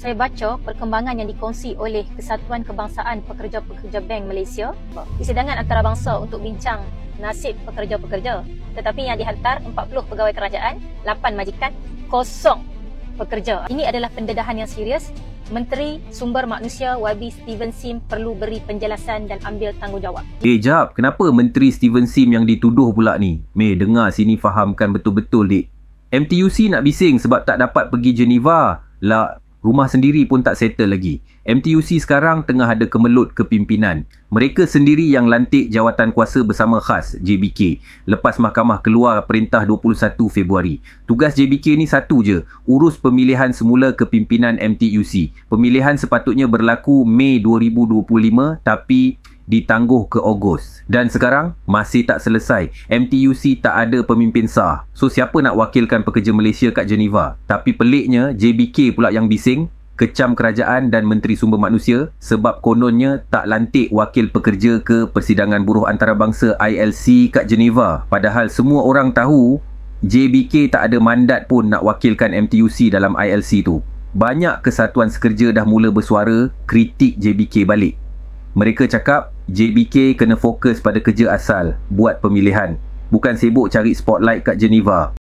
saya baca perkembangan yang dikongsi oleh Kesatuan Kebangsaan Pekerja-Pekerja Bank Malaysia, persidangan antarabangsa untuk bincang nasib pekerja-pekerja. Tetapi yang dihantar 40 pegawai kerajaan, 8 majikan, 0 pekerja. Ini adalah pendedahan yang serius. Menteri Sumber Manusia YB Steven Sim perlu beri penjelasan dan ambil tanggungjawab. Jap, kenapa Menteri Steven Sim yang dituduh pula ni? Meh, dengar sini fahamkan betul-betul, dik. MTUC nak bising sebab tak dapat pergi Geneva. Lah, rumah sendiri pun tak settle lagi. MTUC sekarang tengah ada kemelut kepimpinan. Mereka sendiri yang lantik jawatan kuasa bersama khas JBK lepas mahkamah keluar perintah 21 Februari. Tugas JBK ni satu je, urus pemilihan semula kepimpinan MTUC. Pemilihan sepatutnya berlaku Mei 2025 tapi ditangguh ke Ogos. Dan sekarang masih tak selesai. MTUC tak ada pemimpin sah. So siapa nak wakilkan pekerja Malaysia kat Geneva? Tapi peliknya JBK pula yang bising, kecam kerajaan dan Menteri Sumber Manusia sebab kononnya tak lantik wakil pekerja ke Persidangan Buruh Antarabangsa ILC kat Geneva. Padahal semua orang tahu JBK tak ada mandat pun nak wakilkan MTUC dalam ILC tu. Banyak kesatuan sekerja dah mula bersuara kritik JBK balik. Mereka cakap JBK kena fokus pada kerja asal, buat pemilihan, bukan sibuk cari spotlight kat Geneva.